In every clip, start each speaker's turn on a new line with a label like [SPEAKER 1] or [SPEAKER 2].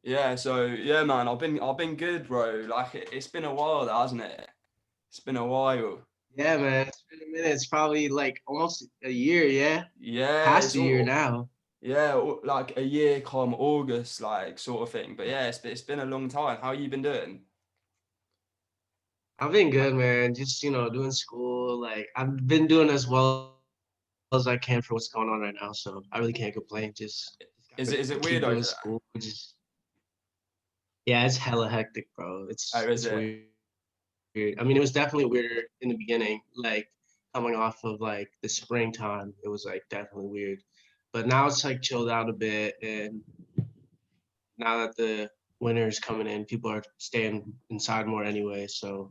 [SPEAKER 1] Yeah, so yeah, man, I've been good, bro. Like it's been a while, hasn't it? It's been a while.
[SPEAKER 2] Yeah, man. It's been a minute. It's probably like almost a year, yeah?
[SPEAKER 1] Yeah,
[SPEAKER 2] Past
[SPEAKER 1] it's
[SPEAKER 2] a year
[SPEAKER 1] all
[SPEAKER 2] now.
[SPEAKER 1] yeah, like a year come August, like sort of thing. But yeah, it's been a long time. How you been doing?
[SPEAKER 2] I've been good, man. Just, doing school. Like I've been doing as well as I can for what's going on right now. So I really can't complain. Just gotta
[SPEAKER 1] Is it
[SPEAKER 2] keep
[SPEAKER 1] weird
[SPEAKER 2] doing
[SPEAKER 1] over there?
[SPEAKER 2] school. Yeah, it's hella hectic, bro.
[SPEAKER 1] Oh,
[SPEAKER 2] It's
[SPEAKER 1] is
[SPEAKER 2] it's
[SPEAKER 1] it?
[SPEAKER 2] weird. I mean, it was definitely weirder in the beginning, like coming off of like the springtime. It was like definitely weird. But now it's like chilled out a bit, and now that the winter is coming in, people are staying inside more anyway. So.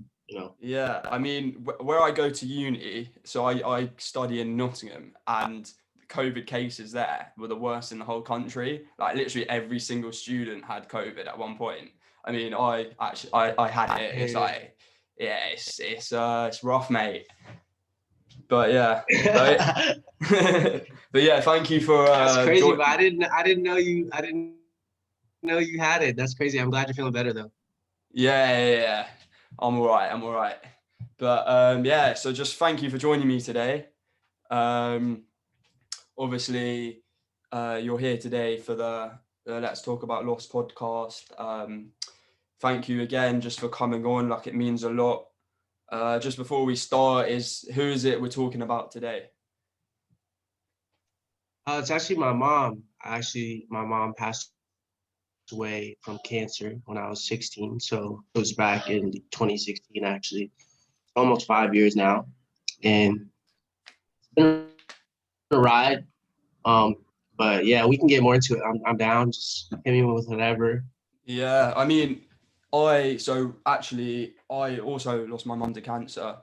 [SPEAKER 1] Yeah, I mean, where I go to uni, so I study in Nottingham, and the COVID cases there were the worst in the whole country. Like literally every single student had COVID at one point. I mean, I had it. It's
[SPEAKER 2] Yeah.
[SPEAKER 1] like, yeah, it's rough, mate. But yeah, but but yeah, thank you for
[SPEAKER 2] That's crazy,
[SPEAKER 1] join.
[SPEAKER 2] but I didn't know you had it. That's crazy. I'm glad you're feeling better though.
[SPEAKER 1] Yeah. I'm all right. I'm all right. But yeah, so just thank you for joining me today. Um, obviously, you're here today for the Let's Talk About Lost podcast. Thank you again just for coming on. Like it means a lot. Just before we start, is who is it we're talking about today?
[SPEAKER 2] It's actually my mom. My mom passed away from cancer when I was 16. So it was back in 2016, actually, almost 5 years now. And it's been a ride. Um, but yeah, we can get more into it. I'm down. Just hit me with whatever.
[SPEAKER 1] Yeah, I mean, I also lost my mum to cancer,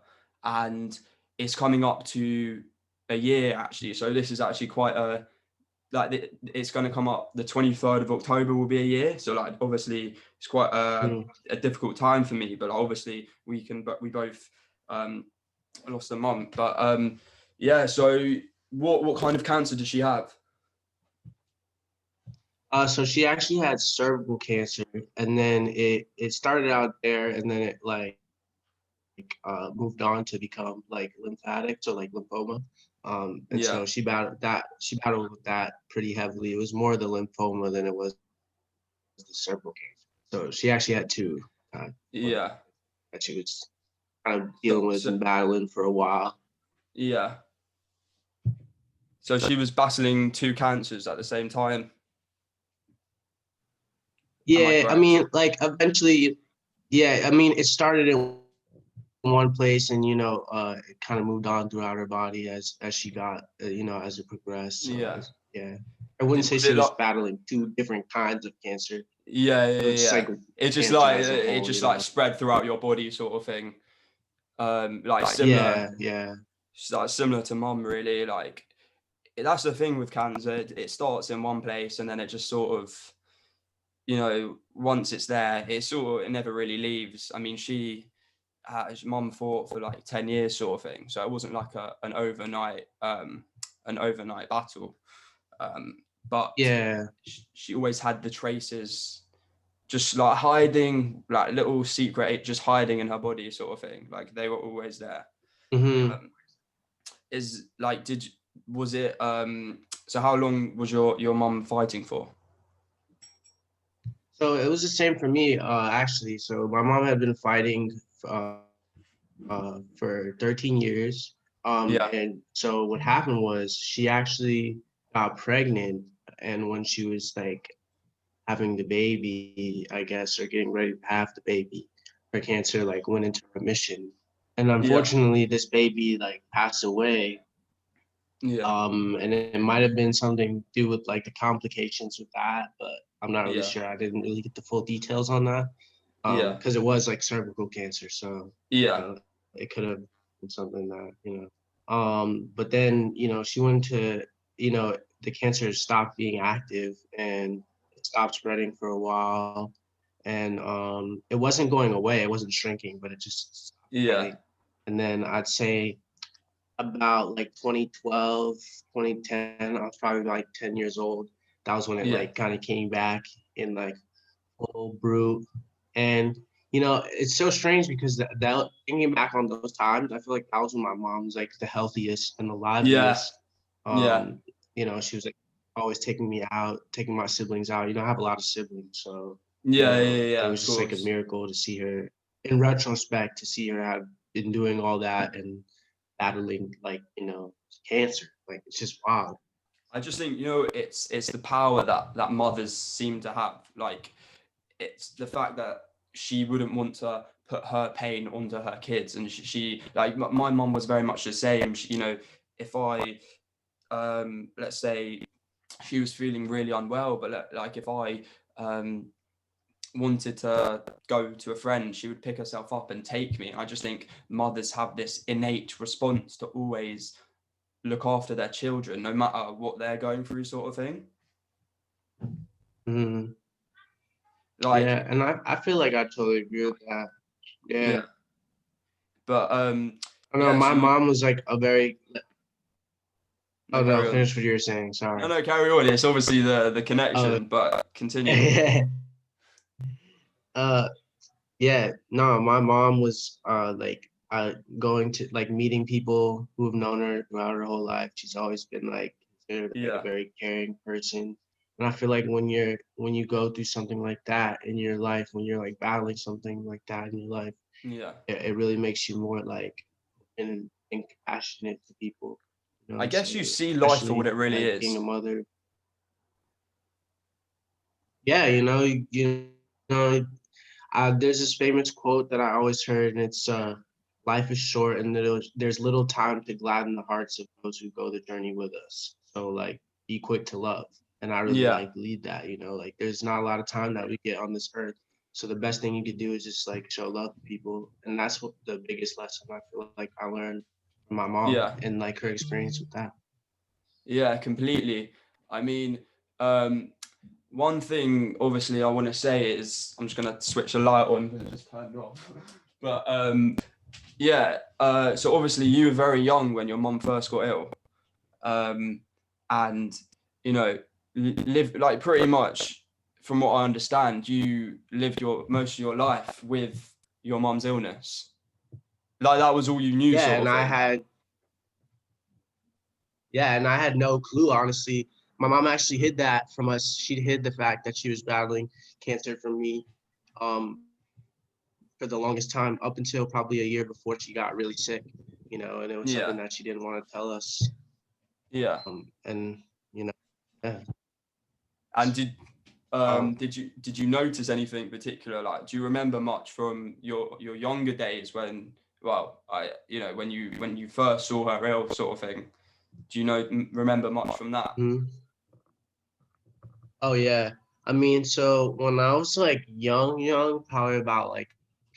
[SPEAKER 1] and it's coming up to a year actually. So this is actually quite a it's going to come up the 23rd of October will be a year. So like obviously it's quite a difficult time for me, but obviously but we both um lost a mum. But yeah, so what kind of cancer does she have?
[SPEAKER 2] So she actually had cervical cancer, and then it started out there, and then it moved on to become like lymphatic, so like lymphoma. And so
[SPEAKER 1] Yeah.
[SPEAKER 2] she battled with that pretty heavily. It was more the lymphoma than it was the cervical cancer. So she actually had two that
[SPEAKER 1] Yeah.
[SPEAKER 2] she was kind of dealing with and
[SPEAKER 1] So,
[SPEAKER 2] battling
[SPEAKER 1] so
[SPEAKER 2] for a while.
[SPEAKER 1] yeah. So she was battling two cancers at the same time. Am I
[SPEAKER 2] Yeah, I
[SPEAKER 1] correct?
[SPEAKER 2] mean, like eventually, yeah, I mean, it started in one place, and it kind of moved on throughout her body as she got, as it progressed.
[SPEAKER 1] Yeah.
[SPEAKER 2] Yeah, I wouldn't say she was
[SPEAKER 1] Was it like
[SPEAKER 2] battling two different kinds of cancer. It was just like
[SPEAKER 1] yeah. It just
[SPEAKER 2] cancer
[SPEAKER 1] like
[SPEAKER 2] as a whole.
[SPEAKER 1] spread throughout your body sort of thing. Like similar,
[SPEAKER 2] Yeah, yeah,
[SPEAKER 1] like similar to mum really. Like that's the thing with cancer. It starts in one place and then it just sort of, once it's there, it never really leaves. I mean, mum fought for like 10 years sort of thing. So it wasn't like an overnight battle. But
[SPEAKER 2] yeah.
[SPEAKER 1] she always had the traces just like hiding, like little secret, just hiding in her body sort of thing. Like they were always there.
[SPEAKER 2] Hmm.
[SPEAKER 1] Um, is like, was it, so how long was your mum fighting for?
[SPEAKER 2] So it was the same for me, actually. So my mom had been fighting for 13 years. And
[SPEAKER 1] Yeah.
[SPEAKER 2] so what happened was she actually got pregnant, and when she was like having the baby, I guess, or getting ready to have the baby, her cancer like went into remission. And
[SPEAKER 1] Yeah.
[SPEAKER 2] unfortunately, this baby like passed away.
[SPEAKER 1] Yeah.
[SPEAKER 2] And it might have been something to do with like the complications with that, but I'm not really
[SPEAKER 1] Yeah.
[SPEAKER 2] sure. I didn't really get the full details on that.
[SPEAKER 1] Yeah.
[SPEAKER 2] Because it was like cervical cancer, so
[SPEAKER 1] Yeah.
[SPEAKER 2] it could have been something that. But then she went to the cancer stopped being active, and it stopped spreading for a while, and it wasn't going away. It wasn't shrinking, but it just stopped
[SPEAKER 1] Yeah.
[SPEAKER 2] spreading. And then I'd say about like 2012, 2010, I was probably like 10 years old. That was when it
[SPEAKER 1] Yeah.
[SPEAKER 2] like kind of came back in like whole brute. And it's so strange because that thinking back on those times, I feel like that was when my mom was like the healthiest and the
[SPEAKER 1] Yeah,
[SPEAKER 2] liveliest.
[SPEAKER 1] yeah,
[SPEAKER 2] Um, she was like always taking me out, taking my siblings out. I have a lot of siblings, so
[SPEAKER 1] yeah, yeah,
[SPEAKER 2] it
[SPEAKER 1] yeah,
[SPEAKER 2] was
[SPEAKER 1] of
[SPEAKER 2] just like a
[SPEAKER 1] course.
[SPEAKER 2] miracle to see her in retrospect, to see her have been doing all that and battling like, cancer. Like it's just wild.
[SPEAKER 1] I just think it's the power that mothers seem to have. Like it's the fact that she wouldn't want to put her pain onto her kids, and she like my mom was very much the same. If I let's say she was feeling really unwell, but like if I um wanted to go to a friend, she would pick herself up and take me. I just think mothers have this innate response to always look after their children, no matter what they're going through, sort of thing.
[SPEAKER 2] Mhm.
[SPEAKER 1] Like,
[SPEAKER 2] Yeah, and I feel like I totally agree with that. Yeah.
[SPEAKER 1] yeah, but
[SPEAKER 2] I know
[SPEAKER 1] yeah.
[SPEAKER 2] my
[SPEAKER 1] So you
[SPEAKER 2] mom was like a very
[SPEAKER 1] no
[SPEAKER 2] oh no,
[SPEAKER 1] carry on.
[SPEAKER 2] finish what you were saying.
[SPEAKER 1] No,
[SPEAKER 2] Sorry.
[SPEAKER 1] no, carry on. It's obviously the
[SPEAKER 2] Oh,
[SPEAKER 1] connection, but continue.
[SPEAKER 2] uh, yeah, no, my mom was like going to like meeting people who have known her throughout her whole life. She's always been like considered like a
[SPEAKER 1] Yeah,
[SPEAKER 2] very caring person. And I feel like when you go through something like that in your life, when you're like battling something like that in your life,
[SPEAKER 1] yeah.
[SPEAKER 2] it really makes you more like and compassionate to people. You know what
[SPEAKER 1] I
[SPEAKER 2] I'm
[SPEAKER 1] guess you
[SPEAKER 2] saying?
[SPEAKER 1] see life for what
[SPEAKER 2] Especially
[SPEAKER 1] it really
[SPEAKER 2] like being
[SPEAKER 1] is.
[SPEAKER 2] a mother. Yeah, you know, there's this famous quote that I always heard, and it's life is short, and there's little time to gladden the hearts of those who go the journey with us. So like, be quick to love, and I really
[SPEAKER 1] Yeah,
[SPEAKER 2] like believe that. Like there's not a lot of time that we get on this earth. So the best thing you could do is just like show love to people, and that's what the biggest lesson I feel like I learned from my mom
[SPEAKER 1] yeah,
[SPEAKER 2] and like her experience with that.
[SPEAKER 1] yeah, completely. I mean, um, one thing obviously I want to say is I'm just gonna switch the light on because it just turned off. But yeah, so obviously you were very young when your mum first got ill, um, and you know, live like pretty much from what I understand, you lived your most of your life with your mum's illness. Like that was all you knew,
[SPEAKER 2] Yeah,
[SPEAKER 1] sort
[SPEAKER 2] and
[SPEAKER 1] of thing.
[SPEAKER 2] I had no clue, honestly. My mom actually hid that from us. She hid the fact that she was battling cancer from me for the longest time, up until probably a year before she got really sick, and it was something
[SPEAKER 1] Yeah,
[SPEAKER 2] that she didn't want to tell us.
[SPEAKER 1] yeah.
[SPEAKER 2] And, you know, yeah.
[SPEAKER 1] And
[SPEAKER 2] Um,
[SPEAKER 1] did you notice anything particular? Like, do you remember much from your younger days when, well, when you first saw her ill, sort of thing? Do you remember much from that?
[SPEAKER 2] mhm. Oh, yeah. I mean, so when I was like young, probably about like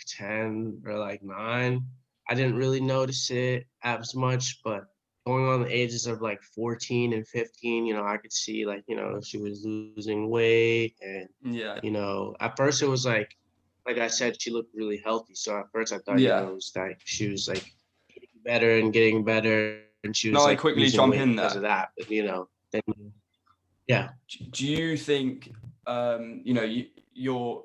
[SPEAKER 2] 10 or like 9, I didn't really notice it as much, but going on the ages of like 14 and 15, I could see like, she was losing weight and,
[SPEAKER 1] Yeah,
[SPEAKER 2] at first it was like I said, she looked really healthy. So at first I thought,
[SPEAKER 1] yeah.
[SPEAKER 2] it was like she was like better and getting better and she
[SPEAKER 1] Can
[SPEAKER 2] was
[SPEAKER 1] I
[SPEAKER 2] like
[SPEAKER 1] quickly
[SPEAKER 2] losing
[SPEAKER 1] jump
[SPEAKER 2] weight
[SPEAKER 1] in
[SPEAKER 2] because
[SPEAKER 1] there?
[SPEAKER 2] of that. But, then, yeah.
[SPEAKER 1] Do you think, you're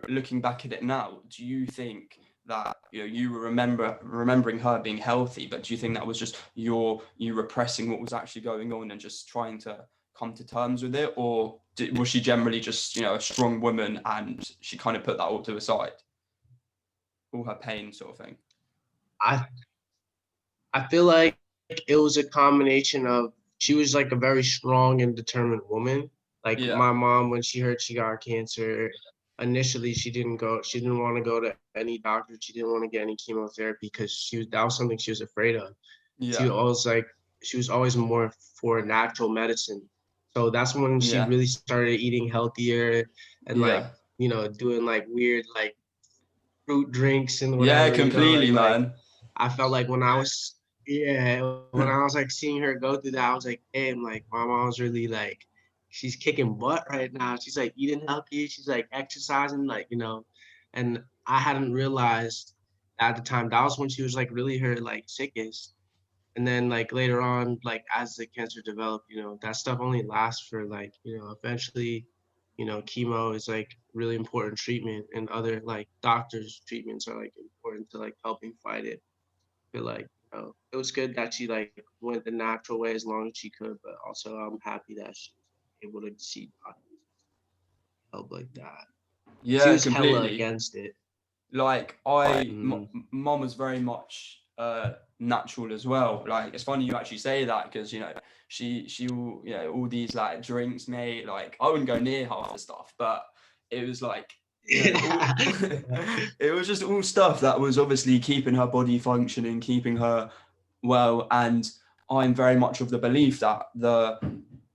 [SPEAKER 1] looking back at it now? Do you think that you were remembering her being healthy, but do you think that was just you repressing what was actually going on and just trying to come to terms with it, or was she generally just a strong woman and she kind of put that all to the side, all her pain, sort of thing?
[SPEAKER 2] I I feel like it was a combination of she was like a very strong and determined woman. Like
[SPEAKER 1] Yeah,
[SPEAKER 2] my mom, when she heard she got cancer, initially she didn't want to go to any doctor. She didn't want to get any chemotherapy because that was something she was afraid of. She
[SPEAKER 1] yeah,
[SPEAKER 2] always like she was always more for natural medicine. So that's when she
[SPEAKER 1] yeah,
[SPEAKER 2] really started eating healthier and like,
[SPEAKER 1] yeah,
[SPEAKER 2] doing like weird like fruit drinks and
[SPEAKER 1] yeah,
[SPEAKER 2] whatever,
[SPEAKER 1] completely,
[SPEAKER 2] and like
[SPEAKER 1] man.
[SPEAKER 2] I felt like when I was like seeing her go through that, I was like, damn, like my mom's really like she's kicking butt right now. She's like eating healthy, she's like exercising, like, and I hadn't realized at the time that was when she was like really her like sickest. And then like later on, like as the cancer developed, that stuff only lasts for like, eventually, chemo is like really important treatment, and other like doctors treatments are like important to like helping fight it. Feel like, it was good that she like went the natural way as long as she could, but also I'm happy that she was able to see doctors help like that. She
[SPEAKER 1] Yeah,
[SPEAKER 2] was hella
[SPEAKER 1] completely.
[SPEAKER 2] against it.
[SPEAKER 1] Like
[SPEAKER 2] Mm.
[SPEAKER 1] mom was very much natural as well. Like it's funny you actually say that because she will all these like drinks, mate. Like I wouldn't go near half the stuff, but it was like all,
[SPEAKER 2] Yeah.
[SPEAKER 1] it was just all stuff that was obviously keeping her body functioning, keeping her well. And I'm very much of the belief that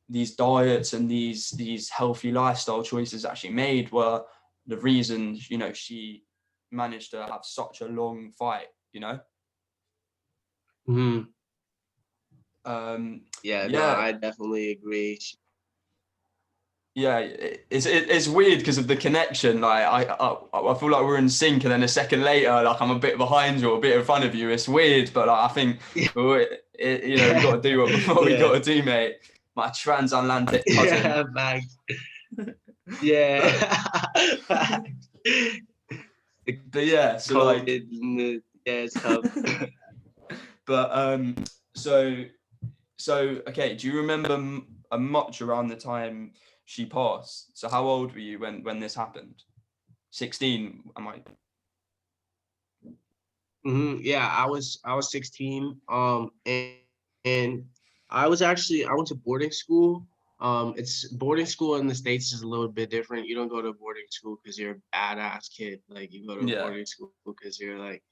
[SPEAKER 1] these diets and these healthy lifestyle choices that she made were the reason she managed to have such a long fight.
[SPEAKER 2] Mhm.
[SPEAKER 1] um
[SPEAKER 2] Yeah, no,
[SPEAKER 1] yeah
[SPEAKER 2] I definitely agree.
[SPEAKER 1] yeah it's weird because of the connection. Like I feel like we're in sync, and then a second later like I'm a bit behind you or a bit in front of you. It's weird, but like I think we got to do what we
[SPEAKER 2] Yeah.
[SPEAKER 1] got to do, mate. My transatlantic cousin.
[SPEAKER 2] Yeah, Max. Yeah.
[SPEAKER 1] but
[SPEAKER 2] The
[SPEAKER 1] but yeah, so like
[SPEAKER 2] COVID, yeah, it's tough.
[SPEAKER 1] but so okay, do you remember much around the time she passed? So how old were you when this happened? 16, am I?
[SPEAKER 2] Yeah, I was 16. And I went to boarding school. It's boarding school in the States is a little bit different. You don't go to boarding school because you're a badass kid. Like you go to
[SPEAKER 1] Yeah,
[SPEAKER 2] boarding school because you're like,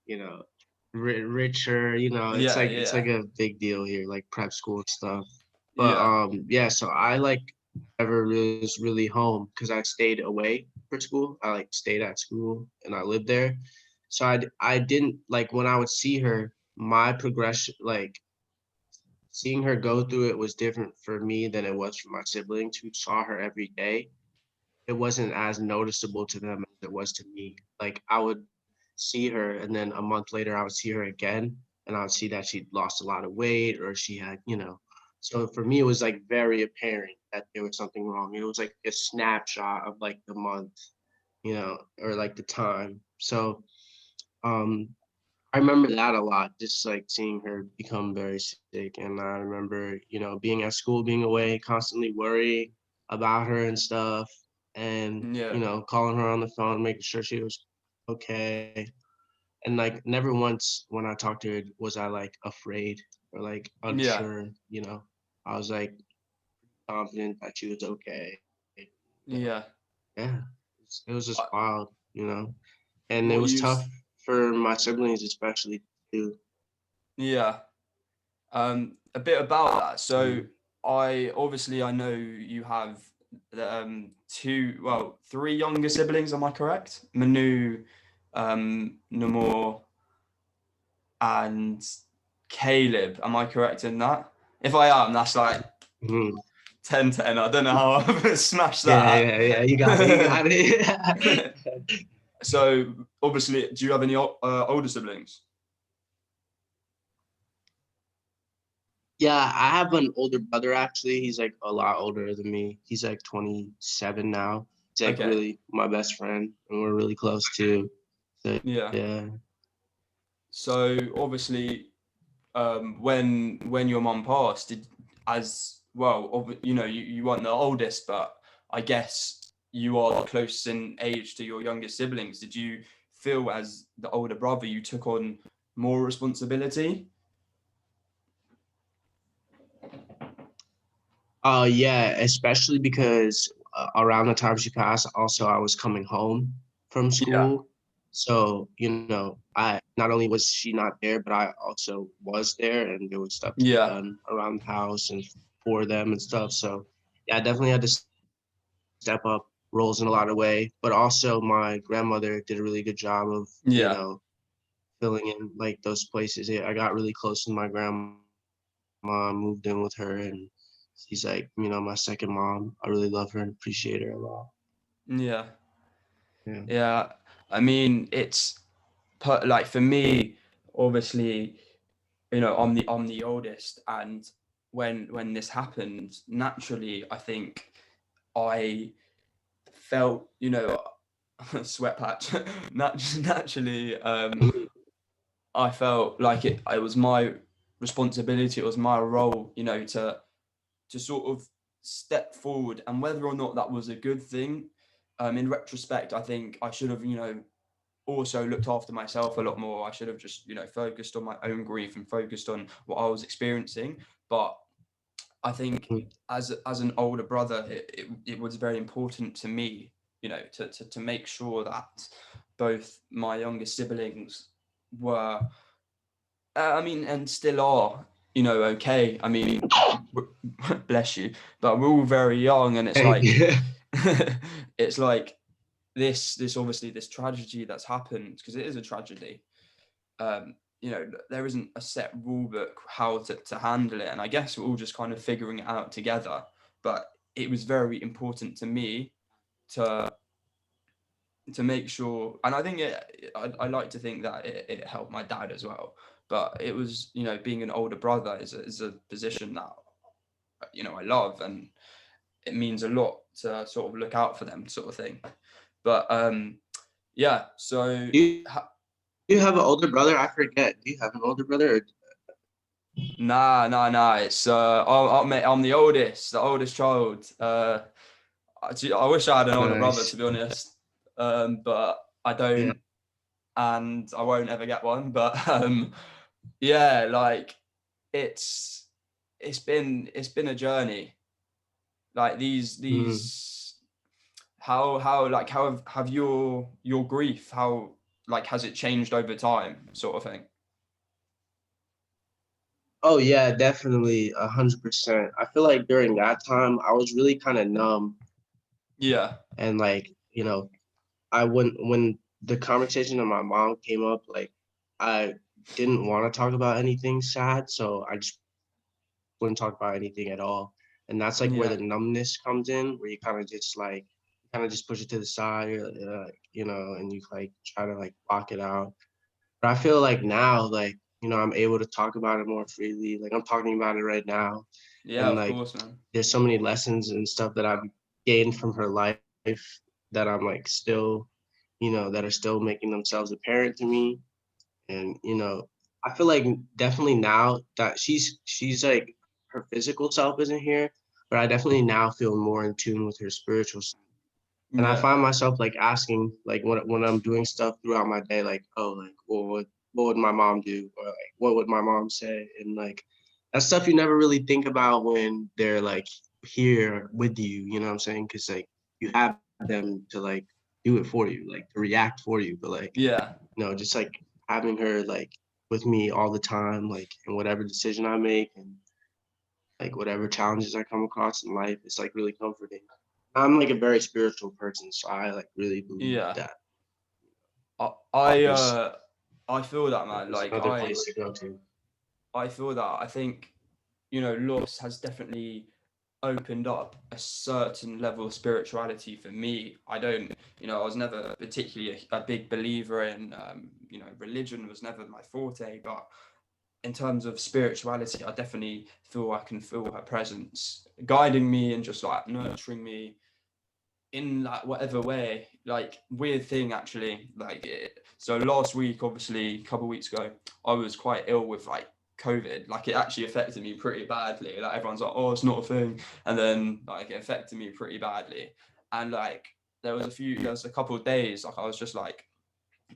[SPEAKER 2] you know, richer.
[SPEAKER 1] yeah,
[SPEAKER 2] It's
[SPEAKER 1] yeah,
[SPEAKER 2] like a big deal here, like prep school and stuff. But
[SPEAKER 1] yeah,
[SPEAKER 2] yeah. So I like never really was really home because I stayed away for school. I like stayed at school and I lived there. So I didn't like when I would see her, my progression, like seeing her go through it was different for me than it was for my siblings who saw her every day. It wasn't as noticeable to them as it was to me. Like I would see her and then a month later I would see her again and I would see that she'd lost a lot of weight or she had. So for me it was like very apparent that there was something wrong. It was like a snapshot of like the month, or like the time. So um I remember that a lot, just like seeing her become very sick. And I remember, being at school, being away, constantly worrying about her and stuff,
[SPEAKER 1] yeah,
[SPEAKER 2] calling her on the phone, making sure she was okay. And like never once when I talked to her was I like afraid or like
[SPEAKER 1] yeah,
[SPEAKER 2] unsure. I was like confident that she was okay.
[SPEAKER 1] yeah.
[SPEAKER 2] Yeah, it was just
[SPEAKER 1] Uh,
[SPEAKER 2] wild. And it
[SPEAKER 1] what
[SPEAKER 2] was
[SPEAKER 1] you
[SPEAKER 2] tough for my siblings, especially too.
[SPEAKER 1] Yeah. A bit about that. So
[SPEAKER 2] Mhm.
[SPEAKER 1] I know you have three younger siblings, am I correct? Manu, Namor, and Caleb. Am I correct in that? If I am, that's like
[SPEAKER 2] Mhm.
[SPEAKER 1] 10-10. I don't know how I've smashed
[SPEAKER 2] Yeah,
[SPEAKER 1] that.
[SPEAKER 2] yeah, yeah. You got it. You got it.
[SPEAKER 1] So obviously, do you have any older siblings?
[SPEAKER 2] Yeah, I have an older brother actually. He's like a lot older than me. He's like 27 now. He's like
[SPEAKER 1] Okay.
[SPEAKER 2] really my best friend, and we're really close too. So
[SPEAKER 1] Yeah.
[SPEAKER 2] yeah.
[SPEAKER 1] So obviously, when your mum passed, as well, you weren't the oldest, but I guess you are the closest in age to your youngest siblings. Did you feel as the older brother you took on more responsibility?
[SPEAKER 2] Yeah, especially because around the time she passed, also I was coming home from
[SPEAKER 1] Yeah,
[SPEAKER 2] school. So, I not only was she not there, but I also was there and there was stuff to be
[SPEAKER 1] yeah,
[SPEAKER 2] done around the house and for them and stuff. So yeah, I definitely had to step up roles in a lot of way. But also my grandmother did a really good job of,
[SPEAKER 1] yeah,
[SPEAKER 2] filling in like those places. Yeah, I got really close to my grandma, moved in with her, and she's like, my second mom. I really love her and appreciate her a lot.
[SPEAKER 1] yeah,
[SPEAKER 2] Yeah.
[SPEAKER 1] yeah. I mean, like for me, obviously, I'm the oldest, and when this happened, naturally, I think I felt, you know, sweat patch. Naturally, I felt like it was my responsibility, it was my role, you know, to sort of step forward. And whether or not that was a good thing, in retrospect, I think I should have, you know, also looked after myself a lot more. I should have just, you know, focused on my own grief and focused on what I was experiencing. But I think as an older brother, it was very important to me, you know, to make sure that both my younger siblings were, I mean, and still are, you know, okay. I mean, bless you, but we're all very young, and it's like, it's like this obviously this tragedy that's happened, because it is a tragedy. You know, there isn't a set rule book how to handle it, and I guess we're all just kind of figuring it out together. But it was very important to me to make sure, and I think I like to think that it helped my dad as well. But it was, you know, being an older brother is a position that, you know, I love, and it means a lot to sort of look out for them, sort of thing. But yeah, so
[SPEAKER 2] Do you have an older brother? I forget. Do you have an older brother? Or...
[SPEAKER 1] Nah. It's I'm the oldest child. I wish I had an older brother,
[SPEAKER 2] Nice.
[SPEAKER 1] to be honest, but I
[SPEAKER 2] Yeah.
[SPEAKER 1] don't, and I won't ever get one. But yeah, like it's been a journey. Like these how have your grief, how, like, has it changed over time, sort of thing?
[SPEAKER 2] Oh yeah, definitely 100%. I feel like during that time I was really kind of numb,
[SPEAKER 1] Yeah.
[SPEAKER 2] and like, you know, I wouldn't when the conversation of my mom came up, like I didn't want to talk about anything sad, so I just wouldn't talk about anything at all. And that's like where
[SPEAKER 1] Yeah.
[SPEAKER 2] the numbness comes in, where you kind of just push it to the side, you know, and you like try to like block it out. But I feel like now, like, you know, I'm able to talk about it more freely. Like I'm talking about it right now.
[SPEAKER 1] Yeah,
[SPEAKER 2] And
[SPEAKER 1] of
[SPEAKER 2] like
[SPEAKER 1] course, man.
[SPEAKER 2] there's so many lessons and stuff that I've gained from her life that I'm like still, you know, that are still making themselves apparent to me. And, you know, I feel like definitely now that she's like her physical self isn't here, but I definitely now feel more in tune with her spiritual self. And I
[SPEAKER 1] Yeah.
[SPEAKER 2] find myself like asking, like when I'm doing stuff throughout my day, like, oh, like, well, what would my mom do, or like, what would my mom say, and like that's stuff you never really think about when they're like here with you. You know what I'm saying? Because like you have them to like do it for you, like to react for you, but like
[SPEAKER 1] Yeah.
[SPEAKER 2] you know, just like having her like with me all the time, like in whatever decision I make and like whatever challenges I come across in life, it's like really comforting. I'm like a very spiritual person, so I like really believe
[SPEAKER 1] Yeah.
[SPEAKER 2] that
[SPEAKER 1] I I
[SPEAKER 2] there's
[SPEAKER 1] uh I feel that, man.
[SPEAKER 2] there's
[SPEAKER 1] Like
[SPEAKER 2] another place to go to.
[SPEAKER 1] I feel that. I think, you know, loss has definitely opened up a certain level of spirituality for me. I don't, you know, I was never particularly a big believer in, you know, religion was never my forte, but in terms of spirituality, I definitely feel I can feel her presence guiding me and just like nurturing me in like whatever way. Like, weird thing actually, like so last week, obviously a couple of weeks ago, I was quite ill with like COVID. Like, it actually affected me pretty badly. Like, everyone's like, oh, it's not a thing, and then like it affected me pretty badly. And like there was a couple of days, like I was just like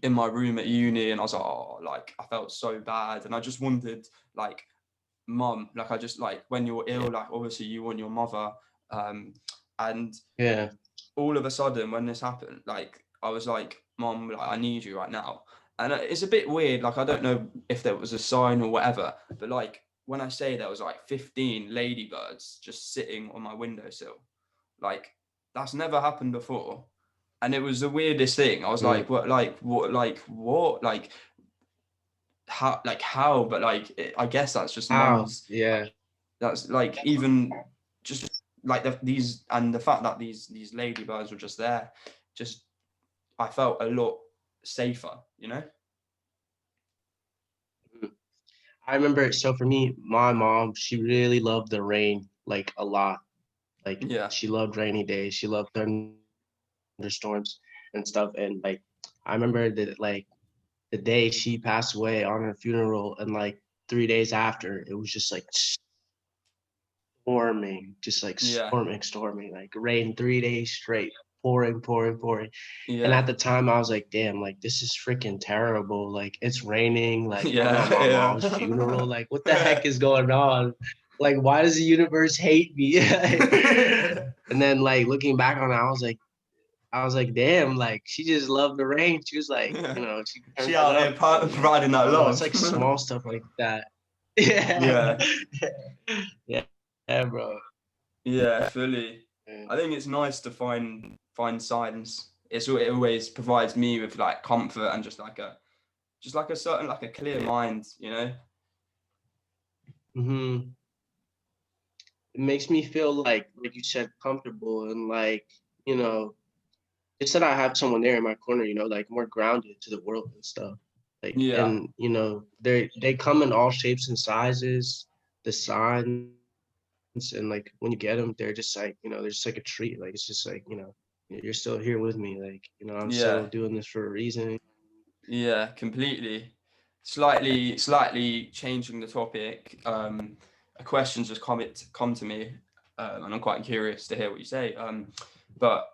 [SPEAKER 1] in my room at uni, and I was like, oh, like I felt so bad, and I just wanted, like, mum, like, I just, like, when you're
[SPEAKER 2] Yeah.
[SPEAKER 1] ill, like obviously you want your mother, and
[SPEAKER 2] Yeah.
[SPEAKER 1] all of a sudden when this happened, like I was like, mom, like, I need you right now. And it's a bit weird, like I don't know if there was a sign or whatever, but like when I say there was like 15 ladybirds just sitting on my windowsill, like that's never happened before. And it was the weirdest thing. I was
[SPEAKER 2] Mm.
[SPEAKER 1] like, what, like how, but like I guess that's just
[SPEAKER 2] How?
[SPEAKER 1] mum's,
[SPEAKER 2] Yeah.
[SPEAKER 1] that's like, even just like these, and the fact that these ladybirds were just there, just, I felt a lot safer, you know?
[SPEAKER 2] Mm. I remember. So for me, my mom, she really loved the rain, like a lot. Like
[SPEAKER 1] Yeah.
[SPEAKER 2] she loved rainy days. She loved thunderstorms. thunderstorms and stuff. And like I remember that like the day she passed away on her funeral, and like 3 days after, it was just like storming, just like
[SPEAKER 1] Yeah.
[SPEAKER 2] storming, like rain 3 days straight, pouring. And
[SPEAKER 1] Yeah.
[SPEAKER 2] at the time, I was like, damn, like this is freaking terrible. Like it's raining. Like I'm at my
[SPEAKER 1] Yeah.
[SPEAKER 2] mom's funeral. Like what the heck is going on? Like why does the universe hate me?
[SPEAKER 1] Yeah.
[SPEAKER 2] And then like looking back on it, I was like, damn, like she just loved the rain. She was like,
[SPEAKER 1] Yeah.
[SPEAKER 2] she
[SPEAKER 1] She
[SPEAKER 2] turned it
[SPEAKER 1] out here
[SPEAKER 2] up. And like,
[SPEAKER 1] providing
[SPEAKER 2] I
[SPEAKER 1] that
[SPEAKER 2] don't know, it's
[SPEAKER 1] love.
[SPEAKER 2] like small stuff like that. Yeah.
[SPEAKER 1] Yeah.
[SPEAKER 2] Yeah. Yeah, bro.
[SPEAKER 1] Yeah, fully.
[SPEAKER 2] Yeah.
[SPEAKER 1] I think it's nice to find signs. It always provides me with like comfort and just like a certain like a clear mind, you know?
[SPEAKER 2] Hmm. It makes me feel like you said, comfortable and like, you know, just that I have someone there in my corner, like more grounded to the world and stuff. Like,
[SPEAKER 1] Yeah.
[SPEAKER 2] and they come in all shapes and sizes, the signs, and like when you get them, they're just like, they're just like a treat. Like it's just like, you're still here with me. Like, I'm still
[SPEAKER 1] Yeah.
[SPEAKER 2] doing this for a reason.
[SPEAKER 1] Yeah, completely. Slightly changing the topic. A question's just come to me, and I'm quite curious to hear what you say. But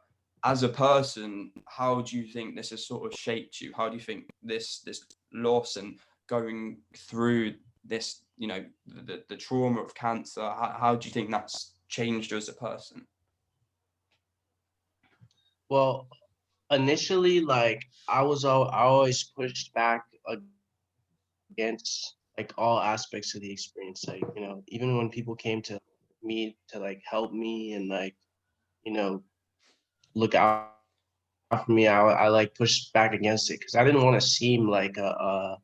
[SPEAKER 1] as a person, how do you think this has sort of shaped you? How do you think this loss and going through this, the trauma of cancer, how do you think that's changed you as a person?
[SPEAKER 2] Well, initially, like I always pushed back against like all aspects of the experience. Like, even when people came to me to like help me and like, you know, look out for me, I like pushed back against it because I didn't want to seem like a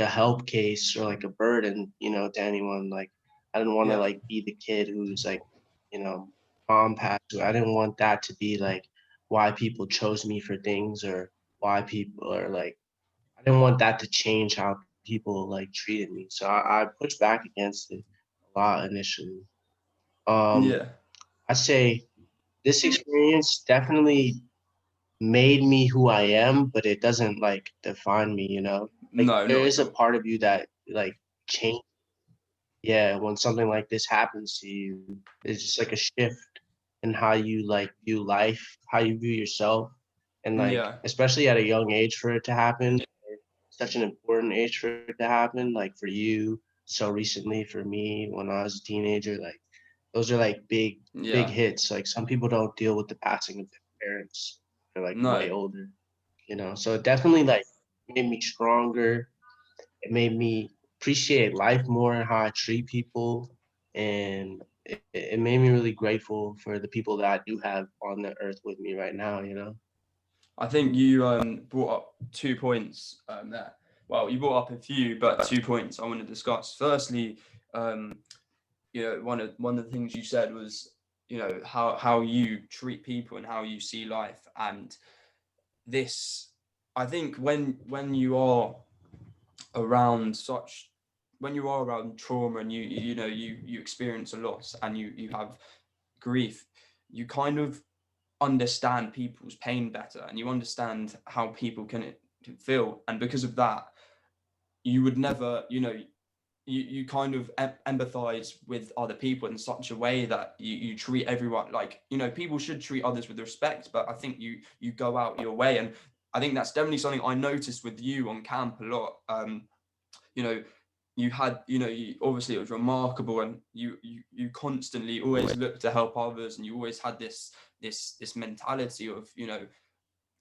[SPEAKER 2] help case or like a burden, to anyone. Like I didn't want to
[SPEAKER 1] Yeah,
[SPEAKER 2] like be the kid who's like, mom passed away. I didn't want that to be like why people chose me for things, or why people are like, I didn't want that to change how people like treated me. So I pushed back against it a lot initially. Um,
[SPEAKER 1] yeah,
[SPEAKER 2] I say this experience definitely made me who I am, but it doesn't like define me. Like
[SPEAKER 1] no,
[SPEAKER 2] there
[SPEAKER 1] not
[SPEAKER 2] is
[SPEAKER 1] at
[SPEAKER 2] a
[SPEAKER 1] all.
[SPEAKER 2] part of you that like change. Yeah, when something like this happens to you, it's just like a shift in how you like view life, how you view yourself, and like
[SPEAKER 1] Yeah,
[SPEAKER 2] especially at a young age for it to happen, such an important age for it to happen. Like for you, so recently for me when I was a teenager, like those are like big
[SPEAKER 1] yeah,
[SPEAKER 2] hits. Like some people don't deal with the passing of their parents. They're like way
[SPEAKER 1] no.
[SPEAKER 2] older. So it definitely like made me stronger. It made me appreciate life more and how I treat people. And it made me really grateful for the people that I do have on the earth with me right now.
[SPEAKER 1] I think you brought up 2 points there. Well, you brought up a few, but 2 points I want to discuss. Firstly, um, one of the things you said was, how you treat people and how you see life, and this, I think when you are around such when you are around trauma and you experience a loss and you have grief, you kind of understand people's pain better and you understand how people can feel, and because of that you would never you kind of empathize with other people in such a way that you treat everyone like, people should treat others with respect, but I think you go out your way. And I think that's definitely something I noticed with you on camp a lot. You know you had, obviously it was remarkable, and you constantly always looked to help others, and you always had this mentality of,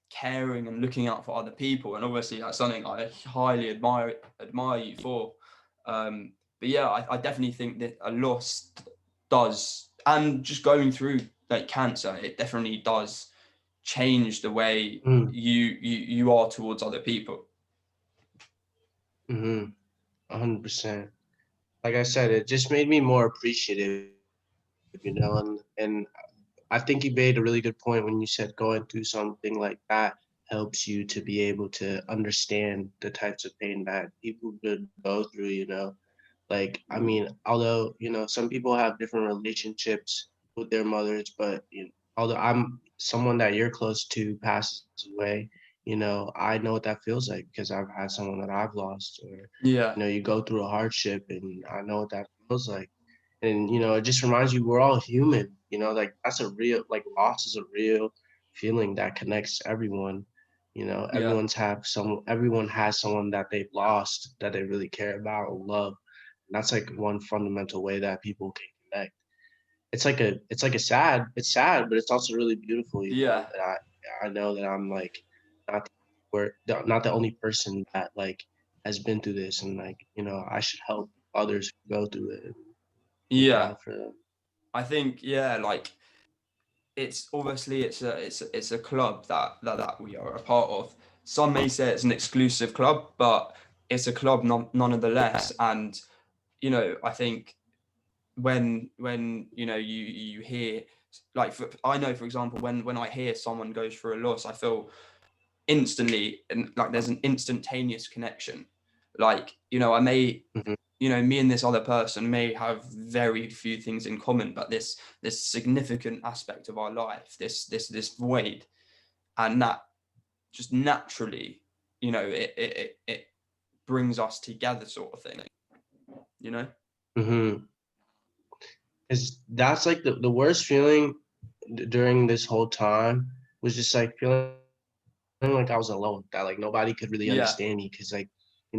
[SPEAKER 1] caring and looking out for other people, and obviously that's something I highly admire you for. But yeah, I definitely think that a loss does, and just going through like cancer, it definitely does change the way
[SPEAKER 2] Mm,
[SPEAKER 1] you are towards other people.
[SPEAKER 2] mm-hmm. 100%. Like I said, it just made me more appreciative, and I think you made a really good point when you said going through something like that helps you to be able to understand the types of pain that people could go through. Like, I mean, although, some people have different relationships with their mothers, but although someone that you're close to passes away, I know what that feels like because I've had someone that I've lost, or,
[SPEAKER 1] Yeah.
[SPEAKER 2] you go through a hardship and I know what that feels like. And, it just reminds you we're all human, like that's a real, like loss is a real feeling that connects everyone.
[SPEAKER 1] Yeah.
[SPEAKER 2] Everyone has someone that they've lost that they really care about or love. And that's like one fundamental way that people can connect. It's sad, but it's also really beautiful,
[SPEAKER 1] Yeah.
[SPEAKER 2] that I know that I'm like not not the only person that like has been through this, and like, I should help others who go through it and look
[SPEAKER 1] Yeah.
[SPEAKER 2] out for them.
[SPEAKER 1] I think, yeah, like it's obviously it's a club that we are a part of. Some may say it's an exclusive club, but it's a club nonetheless. And I think when you hear, like, I know, for example, when I hear someone goes through a loss, I feel instantly, and like there's an instantaneous connection. Like, I may,
[SPEAKER 2] Mhm.
[SPEAKER 1] me and this other person may have very few things in common, but this significant aspect of our life, this void, and that just naturally, it brings us together, sort of thing. You know?
[SPEAKER 2] Mhm. Is That's like the worst feeling during this whole time was just like feeling like I was alone, that like nobody could really
[SPEAKER 1] Yeah,
[SPEAKER 2] understand me because like,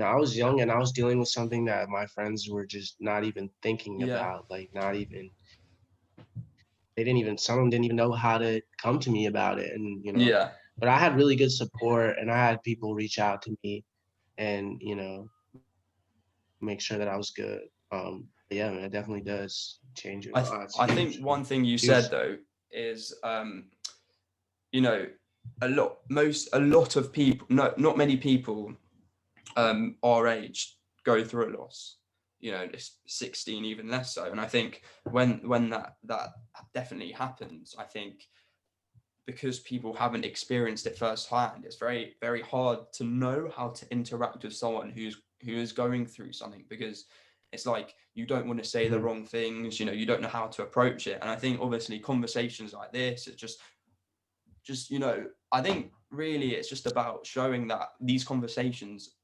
[SPEAKER 2] I was young and I was dealing with something that my friends were just not even thinking
[SPEAKER 1] yeah,
[SPEAKER 2] about, like not even some of them didn't even know how to come to me about it. And
[SPEAKER 1] yeah,
[SPEAKER 2] but I had really good support and I had people reach out to me and make sure that I was good. Yeah, man, it definitely does change you. Oh, it's
[SPEAKER 1] I
[SPEAKER 2] huge.
[SPEAKER 1] think one thing you said
[SPEAKER 2] Huge.
[SPEAKER 1] though is, you know a lot of people, no, not many people our age go through a loss. It's 16, even less so. And I think when that definitely happens, I think because people haven't experienced it firsthand, it's very, very hard to know how to interact with someone who is going through something, because it's like you don't want to say the
[SPEAKER 2] Mhm.
[SPEAKER 1] wrong things. You don't know how to approach it. And I think obviously conversations like this, it's just I think really it's just about showing that these conversations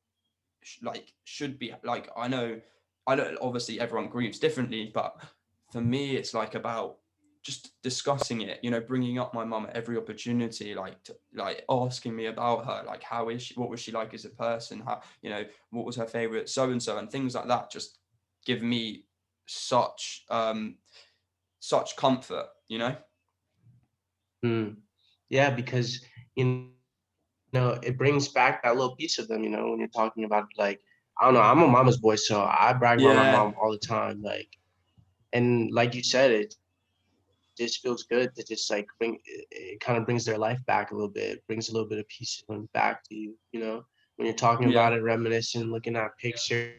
[SPEAKER 1] should be like, I know obviously everyone grieves differently, but for me it's like about just discussing it, bringing up my mum at every opportunity, like asking me about her, like how is she, what was she like as a person, how, what was her favorite so and so, and things like that just give me such comfort.
[SPEAKER 2] Mm. Yeah, because you it brings back that little piece of them, when you're talking about like, I don't know, I'm a mama's boy, so I brag about my
[SPEAKER 1] Yeah,
[SPEAKER 2] mom all the time. Like, and like you said, it just feels good to just like it kind of brings their life back a little bit. It brings a little bit of peace of them back to you, when you're talking about
[SPEAKER 1] yeah,
[SPEAKER 2] it, reminiscing, looking at pictures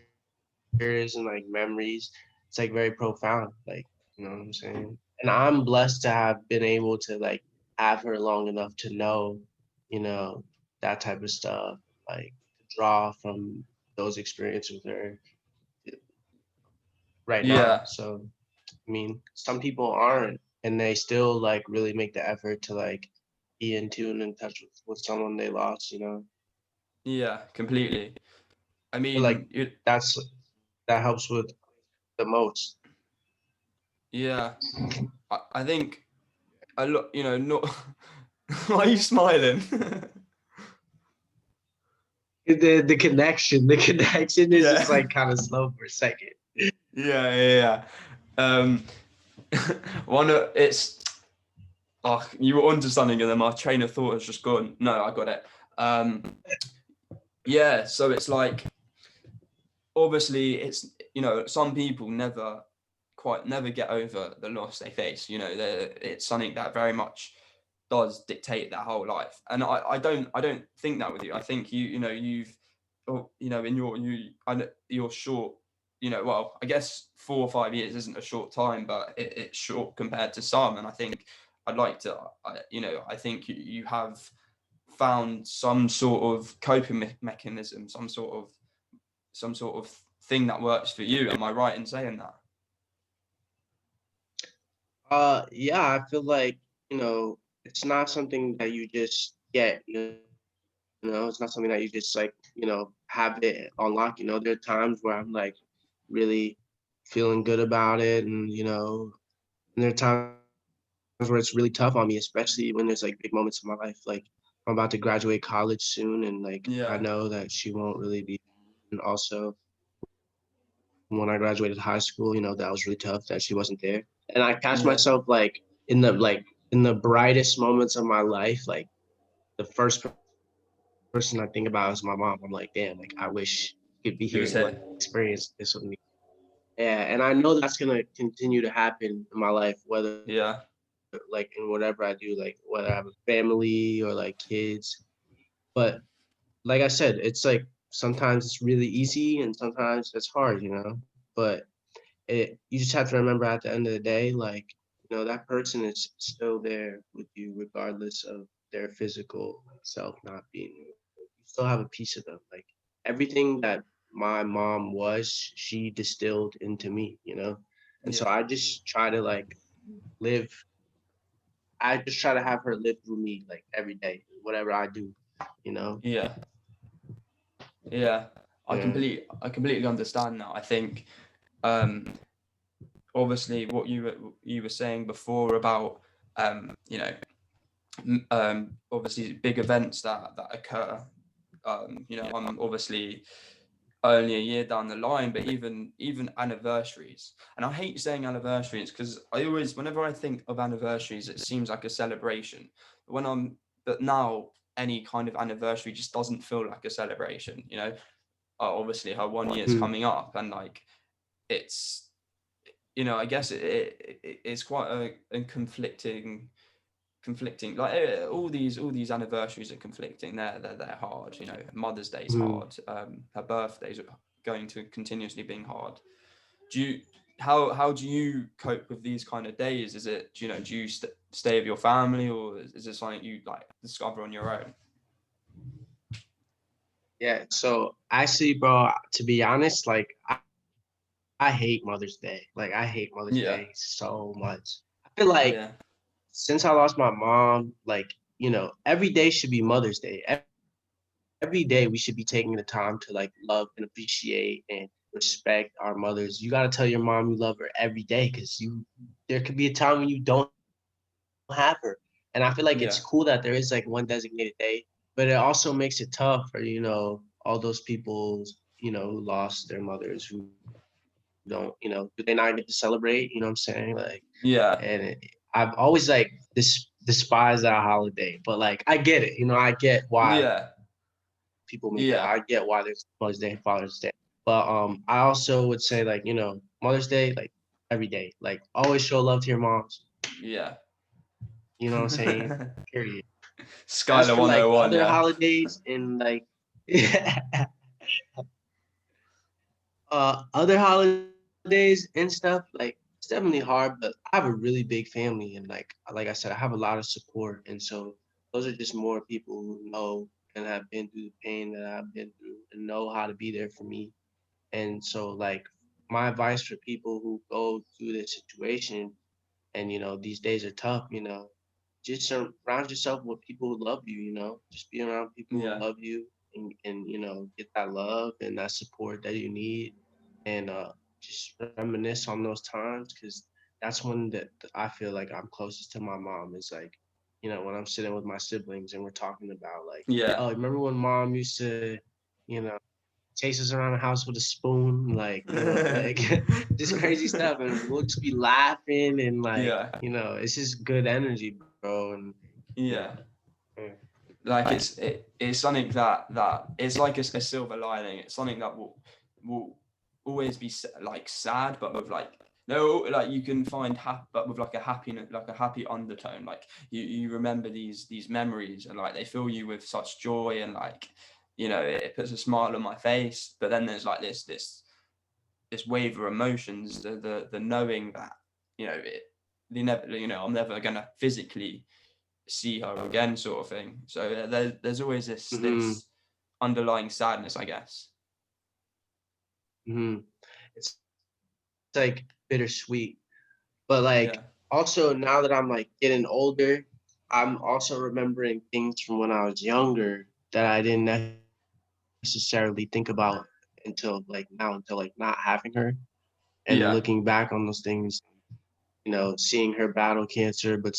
[SPEAKER 2] and like memories. It's like very profound, like, you know what I'm saying? And I'm blessed to have been able to like have her long enough to know, you know, that type of stuff, like to draw from those experiences with her right now.
[SPEAKER 1] yeah,
[SPEAKER 2] So I mean, some people aren't, and they still like really make the effort to like be in tune and touch with someone they lost.
[SPEAKER 1] yeah, completely. I
[SPEAKER 2] But like
[SPEAKER 1] mean,
[SPEAKER 2] that's that helps with the most.
[SPEAKER 1] yeah, I think a lot, not. Why are you smiling?
[SPEAKER 2] The connection is
[SPEAKER 1] Yeah,
[SPEAKER 2] just like kind of slow for a second.
[SPEAKER 1] yeah, yeah, yeah. One of it's. Oh, you were onto something, and then my train of thought has just gone. No, I got it. Um, yeah, so it's like, obviously it's, some people never get over the loss they face. It's something that very much does dictate their whole life. And I don't think that with you. I think you've, oh, in your short, well, I guess 4 or 5 years isn't a short time, but it's short compared to some. And I think I'd like to, I think you have found some sort of coping mechanism, some sort of thing that works for you. Am I right in saying that?
[SPEAKER 2] Yeah, I feel like, you know, it's not something that you just get, it's not something that you just like, have it unlock. There are times where I'm like really feeling good about it, and there are times where it's really tough on me, especially when there's like big moments in my life. Like I'm about to graduate college soon, and like I
[SPEAKER 1] Yeah,
[SPEAKER 2] know that she won't really be. And also, when I graduated high school, that was really tough that she wasn't there. And I catch
[SPEAKER 1] yeah,
[SPEAKER 2] myself in the brightest moments of my life, like the first person I think about is my mom. I'm like, damn, like I wish you could be
[SPEAKER 1] it
[SPEAKER 2] here
[SPEAKER 1] was
[SPEAKER 2] and like
[SPEAKER 1] here.
[SPEAKER 2] experience this with me. Yeah, and I know that's gonna continue to happen in my life, whether
[SPEAKER 1] Yeah,
[SPEAKER 2] like in whatever I do, like whether I have a family or like kids. But like I said, it's like sometimes it's really easy and sometimes it's hard. But you just have to remember at the end of the day, like, that person is still there with you regardless of their physical self not being there. You still have a piece of them. Like everything that my mom was, she distilled into me. And so
[SPEAKER 1] yeah,
[SPEAKER 2] live I just try to have her live through me like every day, whatever I do.
[SPEAKER 1] yeah, yeah.
[SPEAKER 2] Yeah.
[SPEAKER 1] I completely understand that. I think, um, obviously, what you were saying before about, you know, obviously big events that occur. I'm obviously only a year down the line, but even anniversaries, and I hate saying anniversaries because I always, whenever I think of anniversaries, it seems like a celebration. When I'm, but now any kind of anniversary just doesn't feel like a celebration. Obviously her 1 year's
[SPEAKER 2] Mhm.
[SPEAKER 1] coming up, and like it's, I guess it's quite a conflicting, like, all these anniversaries are conflicting. They're hard. Mother's Day's
[SPEAKER 2] Mhm.
[SPEAKER 1] hard. Her birthday's going to continuously being hard. Do you how do you cope with these kind of days? Is it, do you stay with your family, or is it something you like discover on your own?
[SPEAKER 2] Yeah. So actually, bro, to be honest, like I hate Mother's Day. Like I hate Mother's
[SPEAKER 1] Yeah,
[SPEAKER 2] Day so much. I feel like
[SPEAKER 1] yeah,
[SPEAKER 2] since I lost my mom, like, every day should be Mother's Day. Every day we should be taking the time to like love and appreciate and respect our mothers. You gotta tell your mom you love her every day because there could be a time when you don't have her. And I feel like it's
[SPEAKER 1] yeah,
[SPEAKER 2] cool that there is like one designated day, but it also makes it tough for, all those people, who lost their mothers who don't, do they not get to celebrate? You know what I'm saying? Like,
[SPEAKER 1] yeah,
[SPEAKER 2] and I've always like despised that holiday, but like I get it. I get why
[SPEAKER 1] yeah,
[SPEAKER 2] people make it.
[SPEAKER 1] yeah,
[SPEAKER 2] I get why there's Mother's Day, Father's Day. But I also would say like, Mother's Day, like every day. Like always show love to your moms.
[SPEAKER 1] yeah.
[SPEAKER 2] You know what I'm saying? Period. As
[SPEAKER 1] Skyler
[SPEAKER 2] for like
[SPEAKER 1] 101,
[SPEAKER 2] other
[SPEAKER 1] yeah.
[SPEAKER 2] holidays and like other holidays and stuff, like it's definitely hard, but I have a really big family and like I said, I have a lot of support. And so those are just more people who know and have been through the pain that I've been through and know how to be there for me. And so like my advice for people who go through this situation and these days are tough, just surround yourself with people who love you. Just be around people who
[SPEAKER 1] Yeah,
[SPEAKER 2] love you and get that love and that support that you need and just reminisce on those times because that's when that I feel like I'm closest to my mom is like, when I'm sitting with my siblings and we're talking about like,
[SPEAKER 1] yeah,
[SPEAKER 2] oh, remember when mom used to, you know, chase us around the house with a spoon, like, like just crazy stuff. And we'll just be laughing and like,
[SPEAKER 1] yeah,
[SPEAKER 2] it's just good energy, bro. And yeah.
[SPEAKER 1] yeah.
[SPEAKER 2] Yeah.
[SPEAKER 1] Like it's something that it's like a silver lining. It's something that will always be like sad, but with like, no, like you can find but with like a happiness, like a happy undertone. Like you remember these memories, and like they fill you with such joy, and like, it puts a smile on my face. But then there's like this wave of emotions, the knowing that, they never, I'm never gonna physically see her again, sort of thing. So there's always this
[SPEAKER 2] Mm-hmm.
[SPEAKER 1] this underlying sadness, I guess.
[SPEAKER 2] Mm-hmm. It's like bittersweet. But like
[SPEAKER 1] Yeah,
[SPEAKER 2] also now that I'm like getting older, I'm also remembering things from when I was younger that I didn't necessarily think about until like now, until like not having her and
[SPEAKER 1] Yeah,
[SPEAKER 2] looking back on those things, seeing her battle cancer, but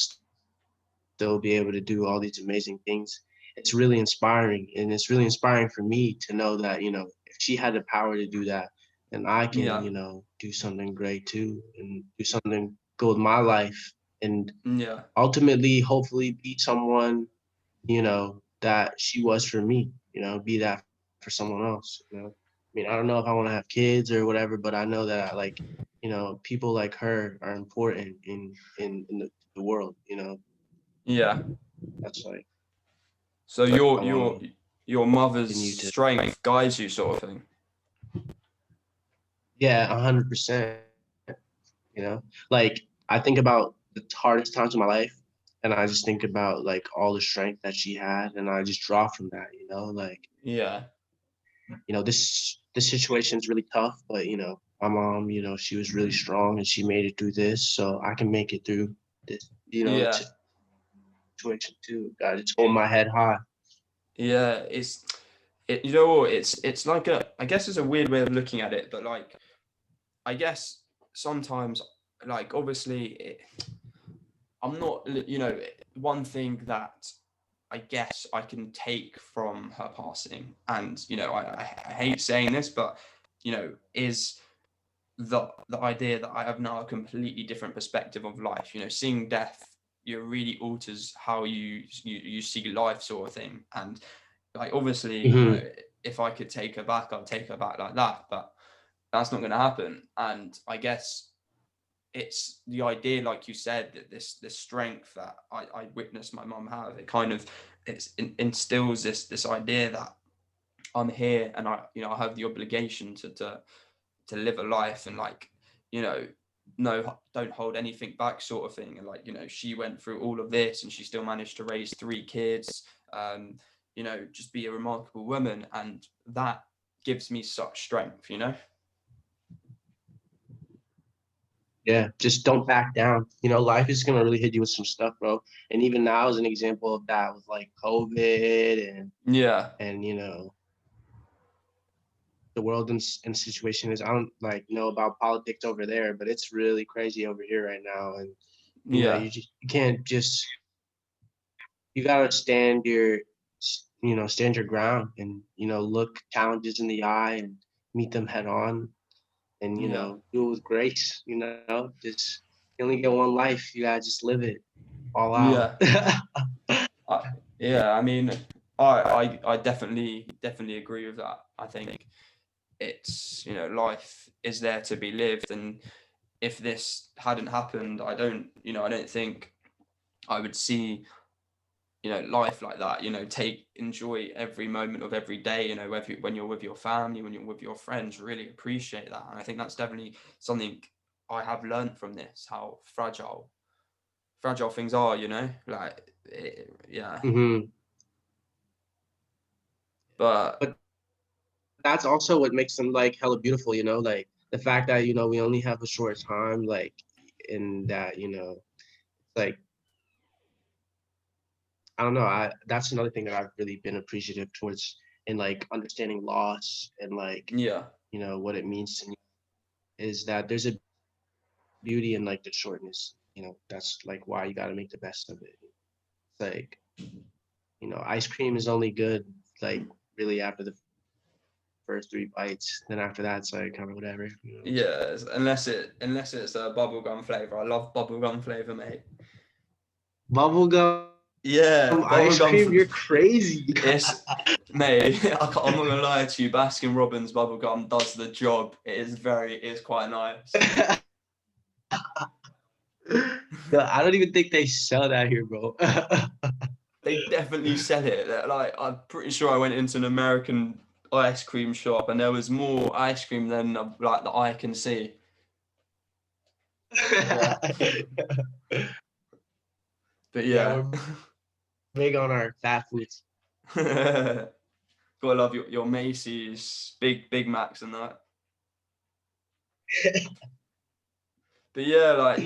[SPEAKER 2] still be able to do all these amazing things. It's really inspiring. And it's really inspiring for me to know that, if she had the power to do that, then I can,
[SPEAKER 1] yeah,
[SPEAKER 2] do something great too and do something good with my life. And
[SPEAKER 1] yeah,
[SPEAKER 2] ultimately, hopefully be someone, that she was for me, be that for someone else. I mean, I don't know if I want to have kids or whatever, but I know that like, people like her are important in the world,
[SPEAKER 1] yeah.
[SPEAKER 2] that's like
[SPEAKER 1] So
[SPEAKER 2] I want to
[SPEAKER 1] your mother's
[SPEAKER 2] continue to.
[SPEAKER 1] strength guides you, sort of thing.
[SPEAKER 2] Yeah, 100%. Like I think about the hardest times of my life, and I just think about like all the strength that she had, and I just draw from that. Like
[SPEAKER 1] Yeah,
[SPEAKER 2] this situation is really tough, but my mom, she was really strong, and she made it through this, so I can make it through this,
[SPEAKER 1] yeah,
[SPEAKER 2] situation too. God, just hold my head high.
[SPEAKER 1] yeah. You know what? It's like I guess it's a weird way of looking at it, but like I guess sometimes, like obviously, I'm not, one thing that I guess I can take from her passing, and I hate saying this, but is the idea that I have now a completely different perspective of life. Seeing death, really alters how you see life, sort of thing. And like obviously,
[SPEAKER 2] Hmm.
[SPEAKER 1] if I could take her back, I'd take her back like that, but that's not going to happen. And I guess it's the idea, like you said, that this strength that I witnessed my mum have. It kind of instills this idea that I'm here, and I have the obligation to live a life, and like you know no, don't hold anything back, sort of thing. And like she went through all of this, and she still managed to raise 3 kids. Just be a remarkable woman, and that gives me such strength.
[SPEAKER 2] Yeah, just don't back down. Life is gonna really hit you with some stuff, bro. And even now is an example of that with like COVID
[SPEAKER 1] Yeah,
[SPEAKER 2] and the world and situation is. I don't like know about politics over there, but it's really crazy over here right now. And
[SPEAKER 1] yeah,
[SPEAKER 2] you can't just you gotta stand your ground and look challenges in the eye and meet them head on and
[SPEAKER 1] yeah,
[SPEAKER 2] do it with grace. Just you only get one life. You gotta just live it all out.
[SPEAKER 1] yeah. I, yeah, I mean, I definitely agree with that. I think it's life is there to be lived, and if this hadn't happened, I don't think I would see life like that. Enjoy every moment of every day. Whether when you're with your family, when you're with your friends, really appreciate that. And I think that's definitely something I have learned from this. How fragile things are. Like yeah,
[SPEAKER 2] Hmm.
[SPEAKER 1] but
[SPEAKER 2] But that's also what makes them like hella beautiful. Like the fact that we only have a short time, like, and that like I don't know. I That's another thing that I've really been appreciative towards in like understanding loss and like
[SPEAKER 1] yeah.
[SPEAKER 2] what it means to me is that there's a beauty in like the shortness. That's like why you got to make the best of it. It's like ice cream is only good like really after the first 3 bites. Then after that, it's like kind of whatever.
[SPEAKER 1] Yeah, unless it's a bubblegum flavor. I love bubblegum flavor, mate.
[SPEAKER 2] Bubblegum
[SPEAKER 1] Yeah,
[SPEAKER 2] ice cream, you're crazy.
[SPEAKER 1] it's mate. I'm not gonna lie to you. Baskin Robbins bubblegum does the job. It's quite nice.
[SPEAKER 2] No, I don't even think they sell that here, bro.
[SPEAKER 1] They definitely sell it. Like I'm pretty sure I went into an American ice cream shop, and there was more ice cream than like the eye can see. Yeah, but
[SPEAKER 2] Yeah,
[SPEAKER 1] yeah.
[SPEAKER 2] we're big on our fat foods.
[SPEAKER 1] Gotta love your Macy's, Big Macs and that. But yeah, like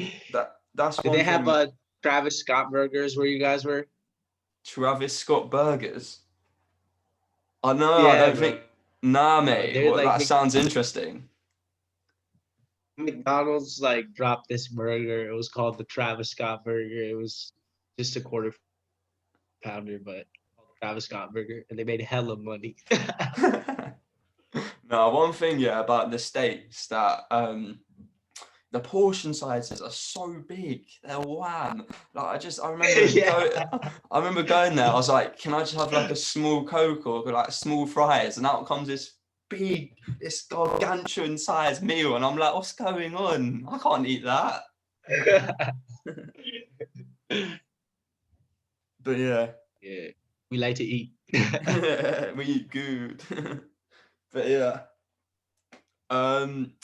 [SPEAKER 1] that's
[SPEAKER 2] Did they
[SPEAKER 1] one
[SPEAKER 2] have
[SPEAKER 1] thing.
[SPEAKER 2] Travis Scott burgers where you guys were?
[SPEAKER 1] Travis Scott burgers. I know. I
[SPEAKER 2] Yeah,
[SPEAKER 1] don't think.
[SPEAKER 2] bro.
[SPEAKER 1] Nah, mate.
[SPEAKER 2] They're
[SPEAKER 1] Well,
[SPEAKER 2] like
[SPEAKER 1] that sounds interesting.
[SPEAKER 2] McDonald's like dropped this burger. It was called the Travis Scott burger. It was just a quarter pounder, but called Travis Scott burger, and they made hella money.
[SPEAKER 1] No, one thing, yeah, about the States that the portion sizes are so big. They're wham. Like I remember
[SPEAKER 2] Yeah.
[SPEAKER 1] I remember going there. I was like, can I just have like a small Coke or like small fries? And out comes this gargantuan sized meal, and I'm like, what's going on? I can't eat that. But yeah,
[SPEAKER 2] Yeah, we like to eat.
[SPEAKER 1] we eat good. But yeah. Um,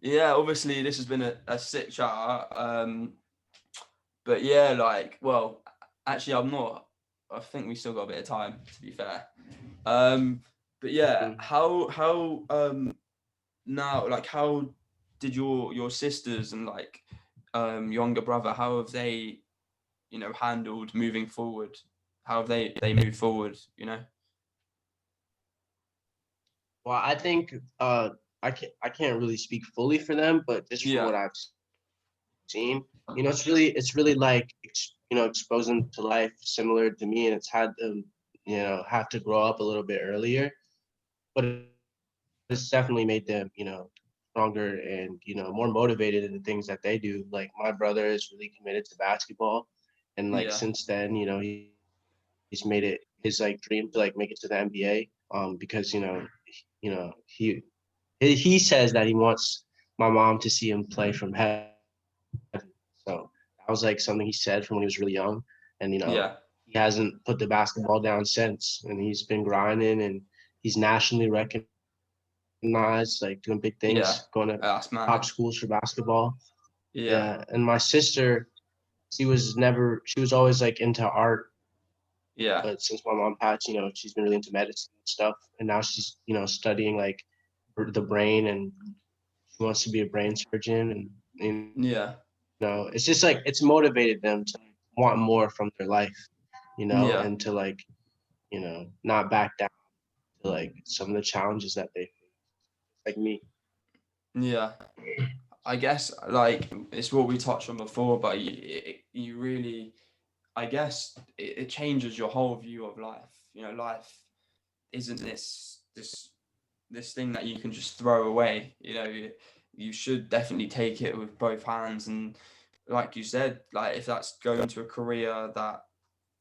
[SPEAKER 1] yeah, obviously this has been a sick chat. But yeah, like, well, actually I'm not. I think we still got a bit of time, to be fair. But yeah, how now, like, how did your sisters and like younger brother, how have they, handled moving forward? How have they moved forward,
[SPEAKER 2] Well, I think I can't really speak fully for them, but just from
[SPEAKER 1] Yeah,
[SPEAKER 2] what I've seen, it's really like expose them to life similar to me, and it's had them have to grow up a little bit earlier, but it's definitely made them stronger and more motivated in the things that they do. Like my brother is really committed to basketball, and like
[SPEAKER 1] yeah,
[SPEAKER 2] since then he's made it his like dream to like make it to the NBA, because he says that he wants my mom to see him play from heaven. So that was like something he said from when he was really young. And
[SPEAKER 1] yeah.
[SPEAKER 2] he hasn't put the basketball down since. And he's been grinding, and he's nationally recognized, like doing big
[SPEAKER 1] Yeah,
[SPEAKER 2] things, going to
[SPEAKER 1] that's
[SPEAKER 2] top
[SPEAKER 1] mad.
[SPEAKER 2] schools for basketball.
[SPEAKER 1] Yeah,
[SPEAKER 2] Yeah. And my sister, she was always like into art,
[SPEAKER 1] yeah,
[SPEAKER 2] but since my mom passed, she's been really into medicine and stuff. And now she's, studying like the brain, and she wants to be a brain surgeon. And
[SPEAKER 1] yeah,
[SPEAKER 2] it's just like it's motivated them to want more from their life,
[SPEAKER 1] yeah,
[SPEAKER 2] and to like, not back down to like some of the challenges that they face, like me.
[SPEAKER 1] yeah. I guess like it's what we touched on before, but you really, I guess it changes your whole view of life. Life isn't this thing that you can just throw away. You should definitely take it with both hands. And like you said, like if that's going to a career that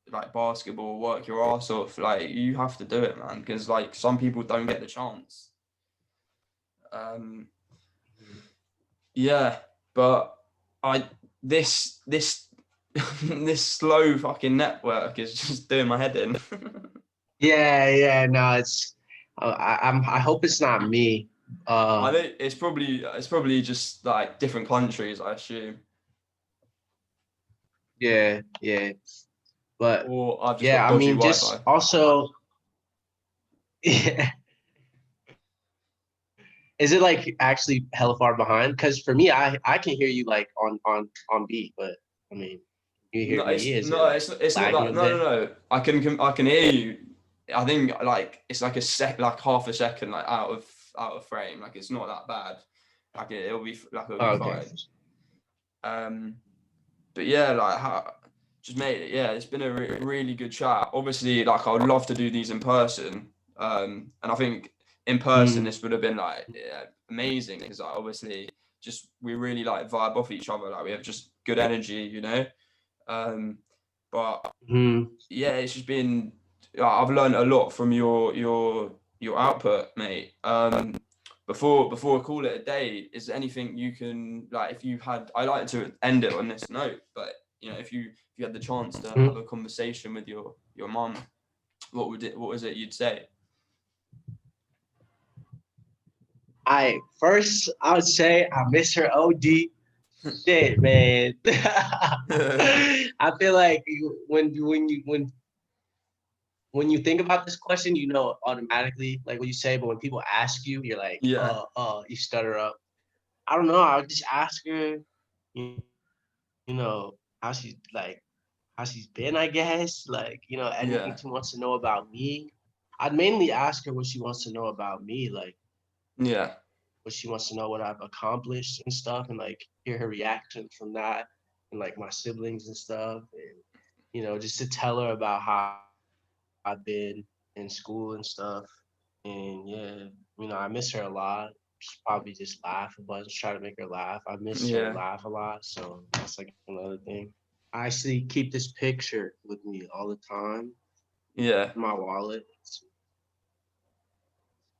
[SPEAKER 1] like basketball, work your ass off, like you have to do it, man, because like some people don't get the chance. Um, yeah, but I this this slow fucking network is just doing my head in.
[SPEAKER 2] Yeah, no, I hope it's not me.
[SPEAKER 1] I
[SPEAKER 2] Uh,
[SPEAKER 1] think it's probably just like different countries, I assume,
[SPEAKER 2] yeah, but
[SPEAKER 1] or I've just got
[SPEAKER 2] yeah, I
[SPEAKER 1] dodgy
[SPEAKER 2] mean, just
[SPEAKER 1] Wi-Fi.
[SPEAKER 2] also, yeah. Is it like actually hella far behind? Because for me, I can hear you like on beat, but I mean, you hear
[SPEAKER 1] No,
[SPEAKER 2] me?
[SPEAKER 1] it's
[SPEAKER 2] Is it
[SPEAKER 1] no,
[SPEAKER 2] like
[SPEAKER 1] it's not
[SPEAKER 2] lagging
[SPEAKER 1] that.
[SPEAKER 2] a
[SPEAKER 1] No, no,
[SPEAKER 2] bit?
[SPEAKER 1] no. I can hear you. I think like it's like like half a second, like out of frame. Like it's not that bad. Like it'll be
[SPEAKER 2] Oh, okay.
[SPEAKER 1] fine. Um, but yeah, like just made it. Yeah, it's been a really good chat. Obviously, like I would love to do these in person. And I think in person
[SPEAKER 2] Mm,
[SPEAKER 1] this would have been like amazing because like, obviously just we really like vibe off each other. Like we have just good energy. Um, but
[SPEAKER 2] mm.
[SPEAKER 1] yeah, it's just been. I've learned a lot from your output, mate. Before I call it a day, is there anything you can like? If you had, I like to end it on this note, but if you had the chance to have
[SPEAKER 2] Mm.
[SPEAKER 1] a conversation with your mom, what was it you'd say?
[SPEAKER 2] I would say I miss her OD. Shit, man. I feel like when you think about this question, automatically like what you say, but when people ask you, you're like,
[SPEAKER 1] Yeah,
[SPEAKER 2] you stutter up. I don't know. I would just ask her, you, how she like how she's been, I guess. Like, you know, anything
[SPEAKER 1] Yeah.
[SPEAKER 2] she wants to know about me. I'd mainly ask her what she wants to know about me, like
[SPEAKER 1] Yeah.
[SPEAKER 2] what she wants to know what I've accomplished and stuff, and like hear her reaction from that, and like my siblings and stuff, and you know, just to tell her about how I've been in school and stuff. And yeah, you know, I miss her a lot. She'll probably just laugh a bunch, try to make her laugh. I miss her
[SPEAKER 1] Yeah.
[SPEAKER 2] laugh a lot, so that's like another thing. I actually keep this picture with me all the time
[SPEAKER 1] Yeah.
[SPEAKER 2] in my wallet. It's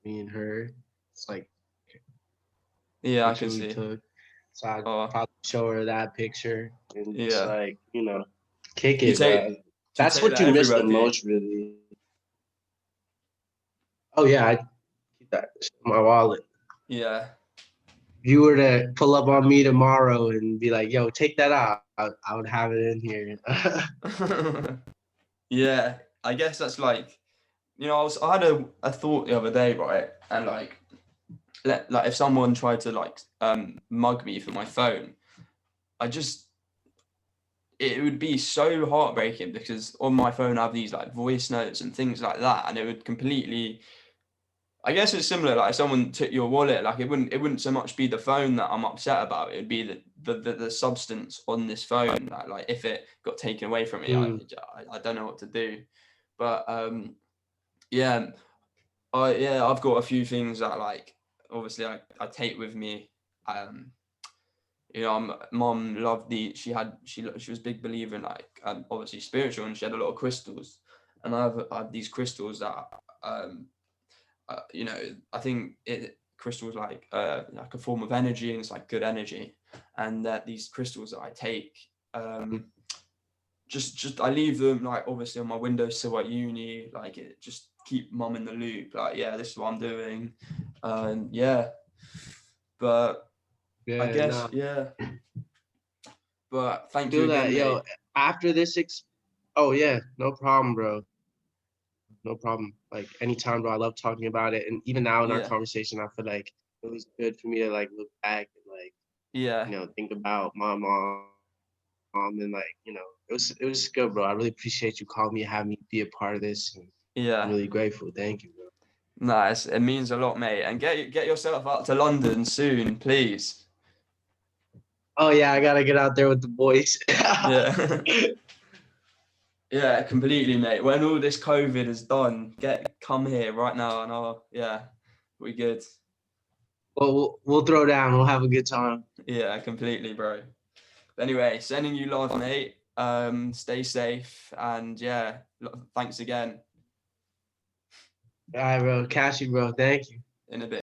[SPEAKER 2] me and her. It's like a
[SPEAKER 1] Yeah, I
[SPEAKER 2] picture
[SPEAKER 1] can
[SPEAKER 2] we
[SPEAKER 1] see.
[SPEAKER 2] took. So I'd
[SPEAKER 1] Oh,
[SPEAKER 2] probably show her that picture and just
[SPEAKER 1] yeah.
[SPEAKER 2] like, you know, kick
[SPEAKER 1] Do you
[SPEAKER 2] it,
[SPEAKER 1] take
[SPEAKER 2] bro.
[SPEAKER 1] do you
[SPEAKER 2] That's
[SPEAKER 1] take
[SPEAKER 2] what
[SPEAKER 1] that
[SPEAKER 2] you miss
[SPEAKER 1] everywhere,
[SPEAKER 2] the
[SPEAKER 1] do you?
[SPEAKER 2] most, really. Oh yeah, I keep that in my wallet.
[SPEAKER 1] Yeah.
[SPEAKER 2] If you were to pull up on me tomorrow and be like, "Yo, take that out," I would have it in here.
[SPEAKER 1] Yeah. I guess that's like, I had a thought the other day, right? And like, if someone tried to like mug me for my phone, I just it would be so heartbreaking because on my phone I have these like voice notes and things like that, and it would completely. I guess it's similar. Like if someone took your wallet, like it wouldn't so much be the phone that I'm upset about. It'd be the substance on this phone. Like if it got taken away from me, I,
[SPEAKER 2] Mm,
[SPEAKER 1] I don't know what to do. But yeah, I've got a few things that like obviously I take with me. Um, mom loved she was a big believer in like obviously spiritual, and she had a lot of crystals, and I have these crystals that um I think crystals like a form of energy, and it's like good energy, and that these crystals that I take
[SPEAKER 2] mm.
[SPEAKER 1] just I leave them like obviously on my windowsill at uni, like it just keep mum in the loop, like yeah, this is what I'm doing, yeah, but I
[SPEAKER 2] Yeah,
[SPEAKER 1] guess
[SPEAKER 2] no,
[SPEAKER 1] yeah, but thank you
[SPEAKER 2] feel
[SPEAKER 1] again,
[SPEAKER 2] that, yo.
[SPEAKER 1] mate.
[SPEAKER 2] After this, oh yeah, no problem, bro. No problem. Like anytime, bro. I love talking about it, and even now in our
[SPEAKER 1] Yeah,
[SPEAKER 2] conversation, I feel like it was good for me to like look back and like
[SPEAKER 1] yeah,
[SPEAKER 2] you know think about my mom and like you know it was good, bro. I really appreciate you calling me and having me be a part of this. And I'm
[SPEAKER 1] yeah.
[SPEAKER 2] really grateful. Thank you, bro.
[SPEAKER 1] Nice, it means a lot, mate, and get yourself up to London soon, please.
[SPEAKER 2] Oh yeah, I gotta get out there with the boys.
[SPEAKER 1] Yeah. Yeah, completely, mate. When all this COVID is done, come here right now, and yeah, we good.
[SPEAKER 2] Well, we'll throw down. We'll have a good time.
[SPEAKER 1] Yeah, completely, bro. Anyway, sending you love, mate. Stay safe, and yeah, thanks again.
[SPEAKER 2] All right, bro. Catch you, bro. Thank you.
[SPEAKER 1] In a bit.